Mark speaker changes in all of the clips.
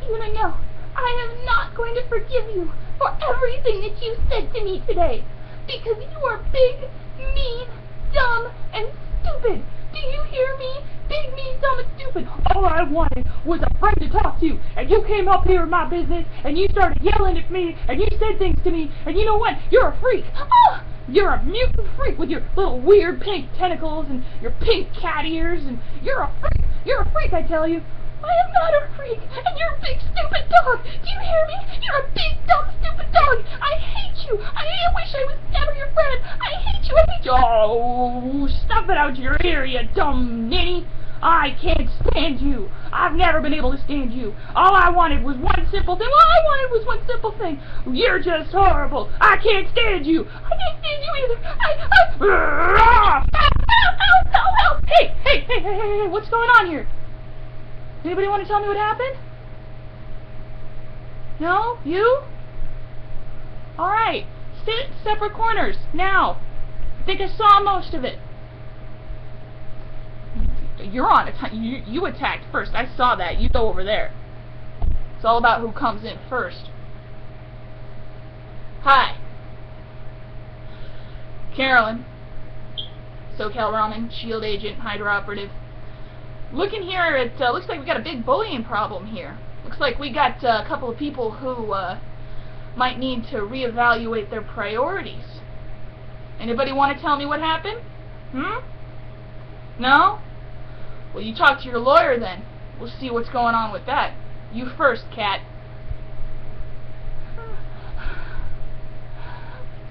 Speaker 1: you to know I am not going to forgive you for everything that you said to me today, because you are big, mean, dumb, and stupid. Do you hear me? Big, mean, dumb, and stupid. All I wanted was a friend to talk to, and you came up here in my business, and you started yelling at me, and you said things to me, and you know what? You're a freak. Ah! You're a mutant freak with your little weird pink tentacles and your pink cat ears, and you're a freak. You're a freak, I tell you. I am not a freak, and you're a big, stupid dog. Do you hear me? You're a big, dumb, stupid dog. I hate you. I wish I was never your friend. I hate you. I hate you. Oh, stuff it out your ear, you dumb ninny. I can't stand you. I've never been able to stand you. All I wanted was one simple thing. All I wanted was one simple thing. You're just horrible. I can't stand you. I can't stand you either. Help. Hey, what's going on here? Anybody want to tell me what happened? No? You? Alright. Sit in separate corners. Now. I think I saw most of it. You're on it. You attacked first. I saw that. You go over there. It's all about who comes in first. Hi. Carolyn. SoCal Ramen, Shield Agent, Hydra Operative. Looking here, it looks like we got a big bullying problem here. Looks like we got a couple of people who might need to reevaluate their priorities. Anybody want to tell me what happened? No? Well, you talk to your lawyer then. We'll see what's going on with that. You first, Cat.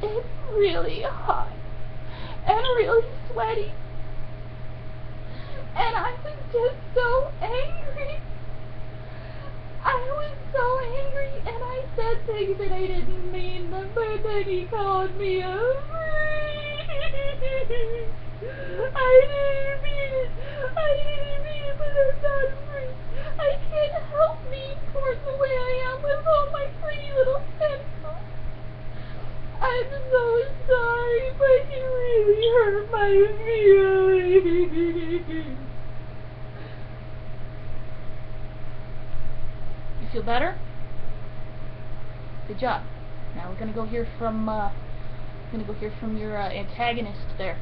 Speaker 1: It's really hot and really sweaty. And I was just so angry. I was so angry, and I said things that I didn't mean them, but then he called me a freak. I didn't mean it, but I'm not a freak. I can't help being torn the way I am with all my pretty little tentacles. I'm so sorry, but you really hurt my feelings. You feel better? Good job. Now we're gonna go hear from your antagonist there.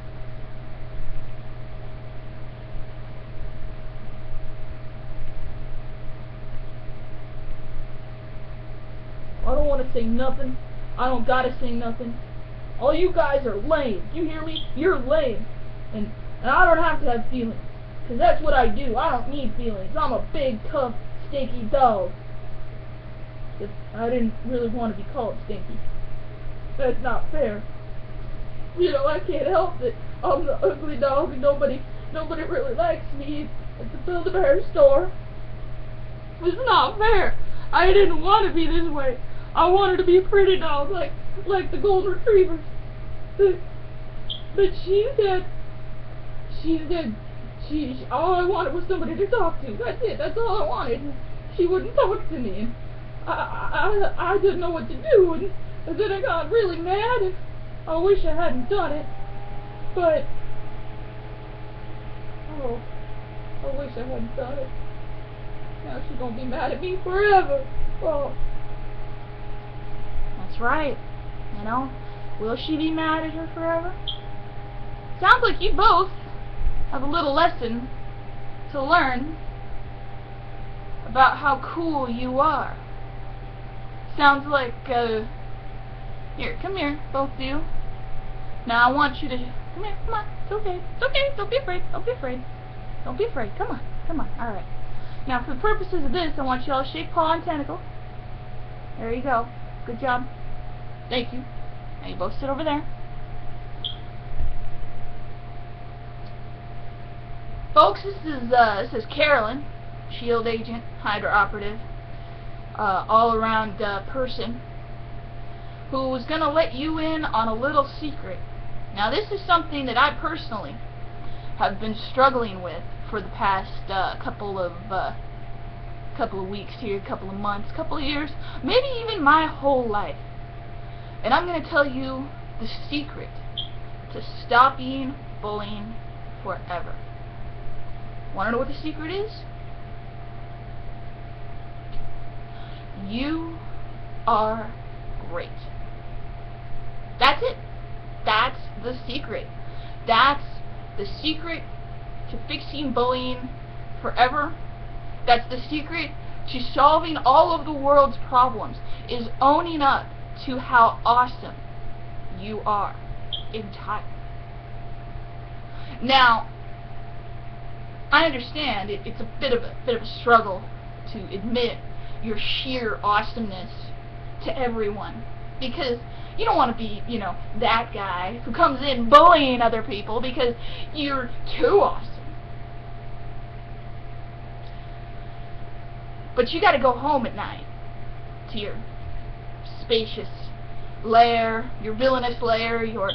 Speaker 1: I don't want to say nothing. I don't gotta say nothing. All you guys are lame. You hear me? You're lame. And I don't have to have feelings. Because that's what I do. I don't need feelings. I'm a big, tough, stinky dog. But I didn't really want to be called stinky. That's not fair. You know, I can't help it. I'm the ugly dog and nobody really likes me at the Build-A-Bear store. It's not fair. I didn't want to be this way. I wanted to be a pretty dog, like the golden retrievers. But she's dead. She's dead. All I wanted was somebody to talk to. That's it. That's all I wanted. She wouldn't talk to me. And I didn't know what to do. And then I got really mad. And I wish I hadn't done it. But I wish I hadn't done it. Now she's gonna be mad at me forever. Oh. That's right. You know, will she be mad at her forever? Sounds like you both have a little lesson to learn about how cool you are. Sounds like, here, come here, both of you. Now I want you to, come here, come on, it's okay, don't be afraid, don't be afraid. Don't be afraid, come on, alright. Now for the purposes of this, I want you all to shake paw and tentacle. There you go, good job. Thank you. Now you both sit over there. Folks, this is Carolyn, Shield Agent, Hydra Operative, all-around person, who was going to let you in on a little secret. Now this is something that I personally have been struggling with for the past couple of weeks here, couple of months, couple of years, maybe even my whole life. And I'm going to tell you the secret to stopping bullying forever. Want to know what the secret is? You are great. That's it. That's the secret. That's the secret to fixing bullying forever. That's the secret to solving all of the world's problems, is owning up to how awesome you are entirely. Now, I understand it's a bit of a struggle to admit your sheer awesomeness to everyone, because you don't want to be, that guy who comes in bullying other people because you're too awesome. But you got to go home at night to your spacious lair, your villainous lair, your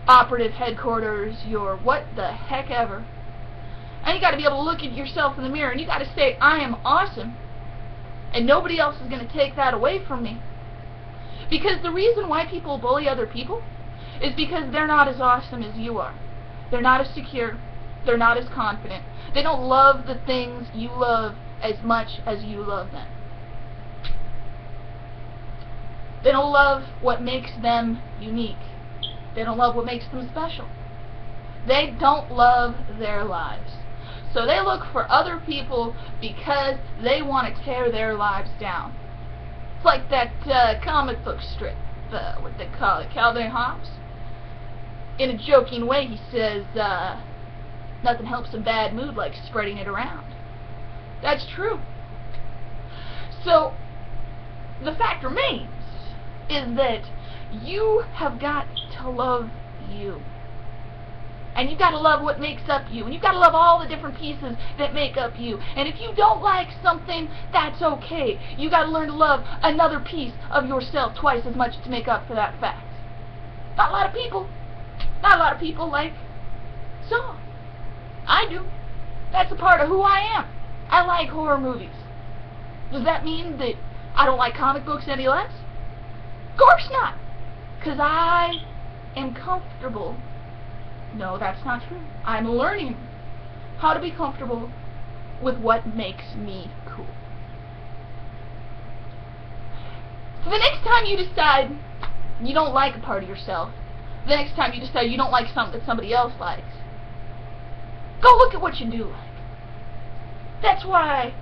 Speaker 1: operative headquarters, your what the heck ever. And you got to be able to look at yourself in the mirror and you got to say, I am awesome. And nobody else is going to take that away from me. Because the reason why people bully other people is because they're not as awesome as you are. They're not as secure. They're not as confident. They don't love the things you love as much as you love them. They don't love what makes them unique. They don't love what makes them special. They don't love their lives. So they look for other people because they want to tear their lives down. It's like that comic book strip, what they call it, Calvin and Hobbes. In a joking way, he says, nothing helps a bad mood like spreading it around. That's true. So, the fact remains is that you have got to love you. And you've got to love what makes up you. And you've got to love all the different pieces that make up you. And if you don't like something, that's okay. You've got to learn to love another piece of yourself twice as much to make up for that fact. Not a lot of people like song. I do. That's a part of who I am. I like horror movies. Does that mean that I don't like comic books any less? Of course not. Because I am comfortable. No, that's not true. I'm learning how to be comfortable with what makes me cool. So the next time you decide you don't like a part of yourself, the next time you decide you don't like something that somebody else likes, go look at what you do like. That's why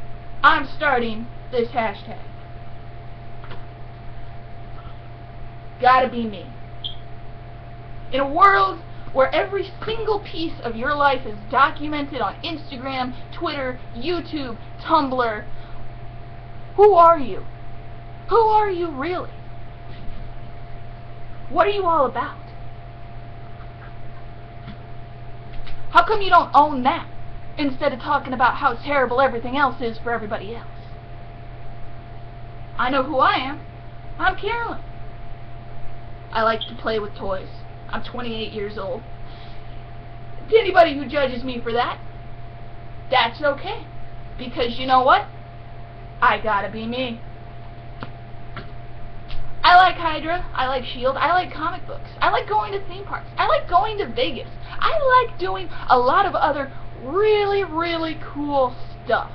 Speaker 1: I'm starting this hashtag. Gotta be me. In a world where every single piece of your life is documented on Instagram, Twitter, YouTube, Tumblr, who are you? Who are you really? What are you all about? How come you don't own that instead of talking about how terrible everything else is for everybody else? I know who I am. I'm Carolyn. I like to play with toys. I'm 28 years old. To anybody who judges me for that, that's okay. Because you know what? I gotta be me. I like Hydra, I like S.H.I.E.L.D., I like comic books, I like going to theme parks, I like going to Vegas, I like doing a lot of other really, really cool stuff.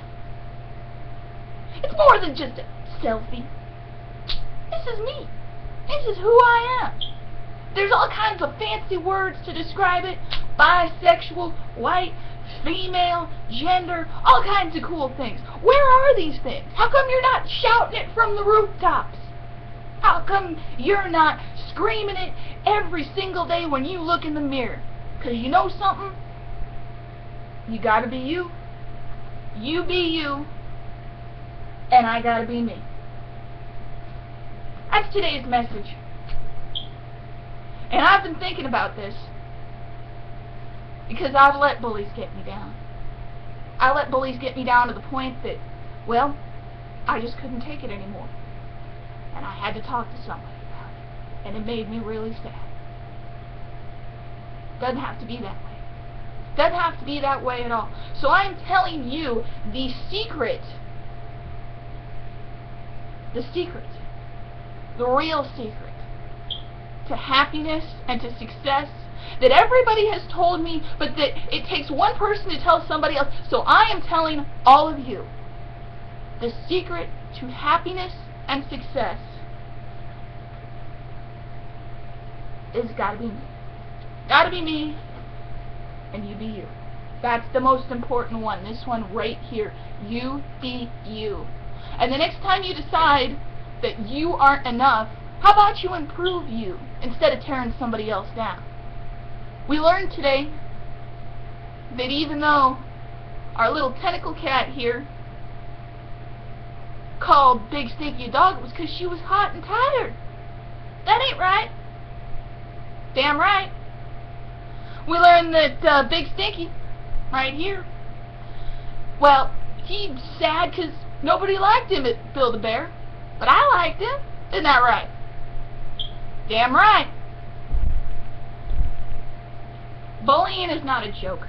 Speaker 1: It's more than just a selfie. This is me. This is who I am. There's all kinds of fancy words to describe it. Bisexual, white, female, gender, all kinds of cool things. Where are these things? How come you're not shouting it from the rooftops? How come you're not screaming it every single day when you look in the mirror? 'Cause you know something? You gotta be you. You be you. And I gotta be me. That's today's message. And I've been thinking about this because I've let bullies get me down. I let bullies get me down to the point that, well, I just couldn't take it anymore. And I had to talk to somebody about it. And it made me really sad. Doesn't have to be that way. Doesn't have to be that way at all. So I'm telling you the secret. The secret. The real secret to happiness and to success that everybody has told me, but that it takes one person to tell somebody else. So I am telling all of you the secret to happiness and success is gotta be me. Gotta be me, and you be you. That's the most important one. This one right here. You be you. And the next time you decide that you aren't enough, how about you improve you instead of tearing somebody else down? We learned today that even though our little tentacle cat here called Big Stinky a dog, it was because she was hot and tired. That ain't right. Damn right. We learned that Big Stinky, right here, well, he's sad because nobody liked him at Build-A-Bear, but I liked him. Isn't that right? Damn right. Bullying is not a joke.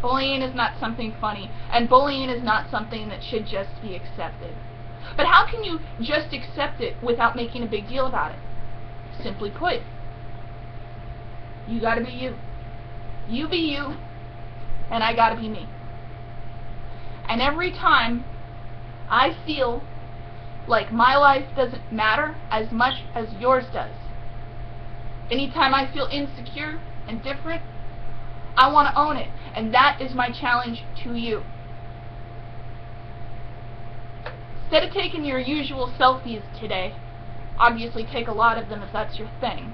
Speaker 1: Bullying is not something funny, and bullying is not something that should just be accepted. But how can you just accept it without making a big deal about it? Simply put, you gotta be you. You be you, and I gotta be me. And every time I feel like my life doesn't matter as much as yours does, anytime I feel insecure and different, I want to own it, and that is my challenge to you. Instead of taking your usual selfies today, obviously take a lot of them if that's your thing,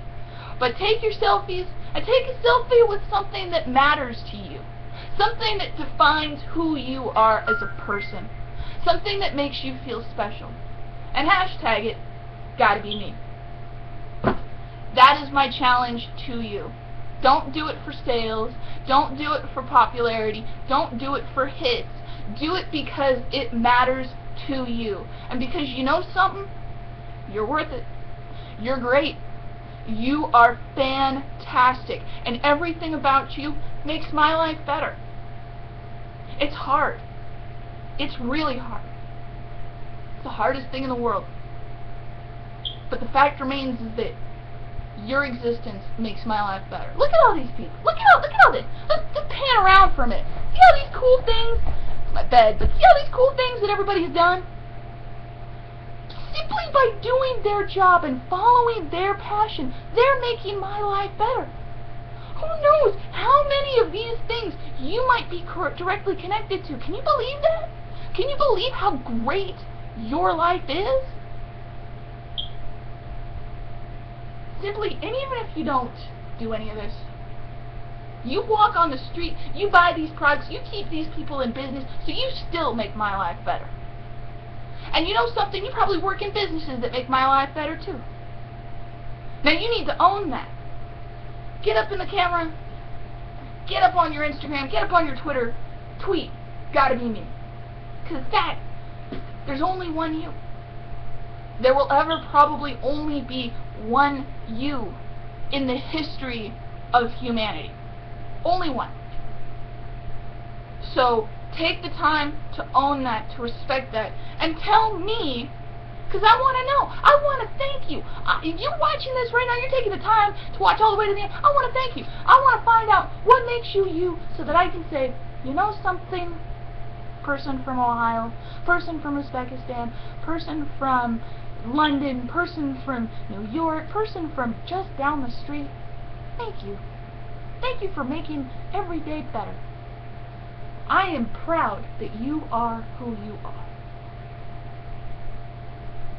Speaker 1: but take your selfies and take a selfie with something that matters to you, something that defines who you are as a person, something that makes you feel special, and hashtag it, gotta be me. That is my challenge to you. Don't do it for sales. Don't do it for popularity. Don't do it for hits. Do it because it matters to you. And because you know something? You're worth it. You're great. You are fantastic. And everything about you makes my life better. It's hard. It's really hard. It's the hardest thing in the world. But the fact remains is that your existence makes my life better. Look at all these people. Look at all this. Let's pan around for a minute. See all these cool things? It's my bed, but see all these cool things that everybody's done? Simply by doing their job and following their passion, they're making my life better. Who knows how many of these things you might be directly connected to? Can you believe that? Can you believe how great your life is? Simply, and even if you don't do any of this, you walk on the street, you buy these products, you keep these people in business, so you still make my life better. And you know something? You probably work in businesses that make my life better too. Now you need to own that. Get up in the camera, get up on your Instagram, get up on your Twitter, tweet, gotta be me. Because there's only one you. There will ever probably only be one you in the history of humanity. Only one. So take the time to own that, to respect that, and tell me, because I want to know. I want to thank you. If you're watching this right now, you're taking the time to watch all the way to the end, I want to thank you. I want to find out what makes you you so that I can say, you know something, person from Ohio, person from Uzbekistan, person from London, person from New York, person from just down the street, thank you. Thank you for making every day better. I am proud that you are who you are.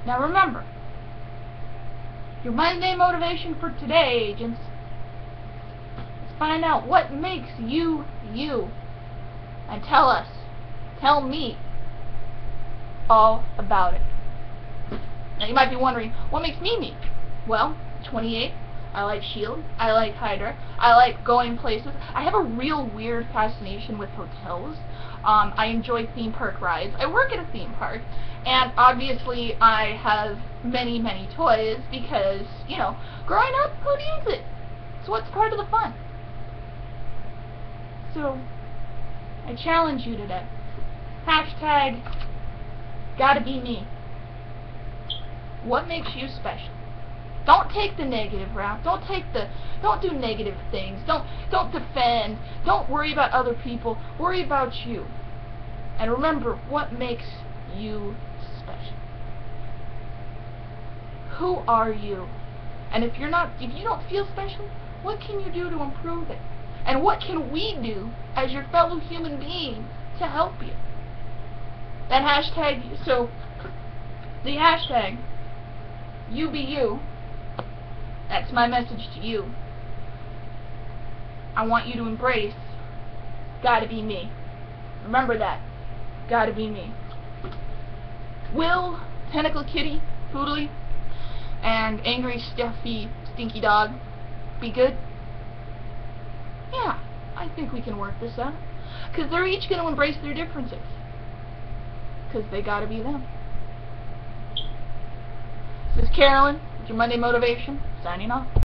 Speaker 1: Now remember, your Monday motivation for today, agents, is find out what makes you you, and tell me all about it. Now you might be wondering, what makes me me? Well, 28, I like S.H.I.E.L.D., I like Hydra, I like going places. I have a real weird fascination with hotels. I enjoy theme park rides. I work at a theme park, and obviously I have many, many toys because, you know, growing up, who needs it? It's what's part of the fun. So, I challenge you today. Hashtag, gotta be me. What makes you special? Don't take the negative route. Don't do negative things. Don't defend. Don't worry about other people. Worry about you. And remember what makes you special. Who are you? And if you don't feel special, what can you do to improve it? And what can we do as your fellow human beings to help you? That hashtag, so the hashtag, you be you, that's my message to you. I want you to embrace, gotta be me. Remember that, gotta be me. Will, Tentacle Kitty, Poodly, and Angry Stuffy Stinky Dog be good? Yeah, I think we can work this out. Because they're each going to embrace their differences. Because they gotta be them. This is Carolyn with your Monday Motivation, signing off.